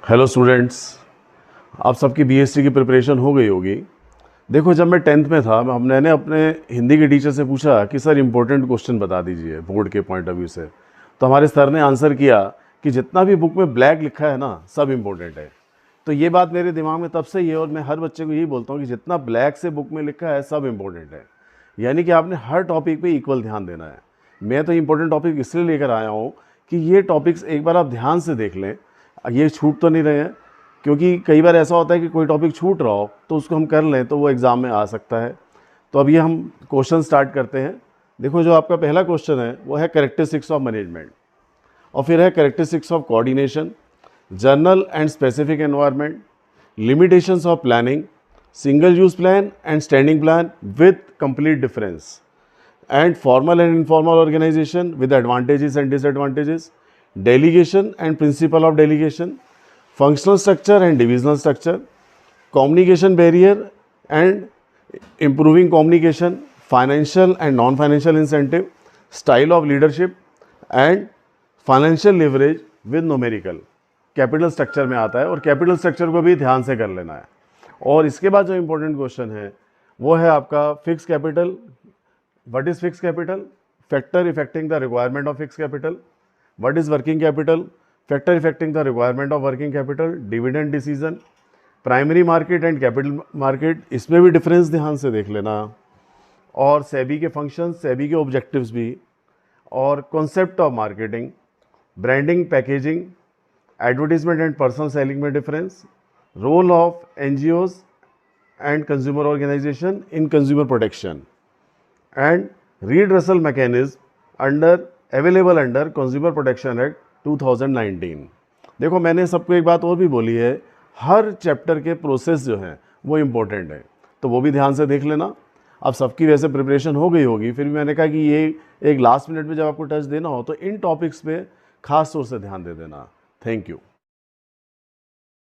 Hello students, आप सबकी BSc की प्रिपरेशन हो गई होगी। देखो, जब मैं 10th में था, मैंने अपने हिंदी के टीचर से पूछा कि सर इम्पोर्टेंट क्वेश्चन बता दीजिए बोर्ड के पॉइंट ऑफ व्यू से। तो हमारे सर ने आंसर किया कि जितना भी बुक में ब्लैक लिखा है ना, सब इम्पोर्टेंट है। तो ये बात मेरे दिमाग में तब से ही है और मैं हर बच्चे को यही बोलता हूँ कि जितना ब्लैक से बुक में लिखा है सब इम्पोर्टेंट है। यानी कि आपने हर टॉपिक पे इक्वल ध्यान देना है। मैं तो इम्पोर्टेंट टॉपिक इसलिए लेकर आया हूँ कि ये टॉपिक्स एक बार आप ध्यान से देख लें, ये छूट तो नहीं रहे हैं। क्योंकि कई बार ऐसा होता है कि कोई टॉपिक छूट रहा हो तो उसको हम कर लें तो वो एग्ज़ाम में आ सकता है। तो अभी हम क्वेश्चन स्टार्ट करते हैं। देखो, जो आपका पहला क्वेश्चन है वो है कैरेक्टरिस्टिक्स ऑफ मैनेजमेंट, और फिर है characteristics of coordination, general and specific environment, limitations of planning, single use plan and standing plan with complete difference, and formal and informal organization with advantages and disadvantages, delegation and principle of delegation, functional structure and divisional structure, communication barrier and improving communication, financial and non-financial incentive, style of leadership and financial leverage with numerical। Capital structure में आता है और capital structure को भी ध्यान से कर लेना है। और इसके बाद जो इंपॉर्टेंट क्वेश्चन है वो है आपका fix capital. What is fixed capital? Factor affecting the requirement of fixed capital. What is working capital? Factor affecting the requirement of working capital. Dividend decision. Primary market and capital market, इसमें भी difference ध्यान से देख लेना। और सेबी के functions, SEBI के objectives भी, और concept of marketing, branding, packaging, advertisement and personal selling में difference, role of NGOs and consumer organisation in consumer protection, and redressal mechanism available under Consumer Protection Act 2019। देखो, मैंने सबको एक बात और भी बोली है, हर चैप्टर के प्रोसेस जो हैं वो इम्पोर्टेंट है, तो वो भी ध्यान से देख लेना। अब सबकी वैसे प्रिपरेशन हो गई होगी, फिर भी मैंने कहा कि ये एक लास्ट मिनट में जब आपको टच देना हो तो इन टॉपिक्स पे खास तौर से ध्यान दे देना। Thank you.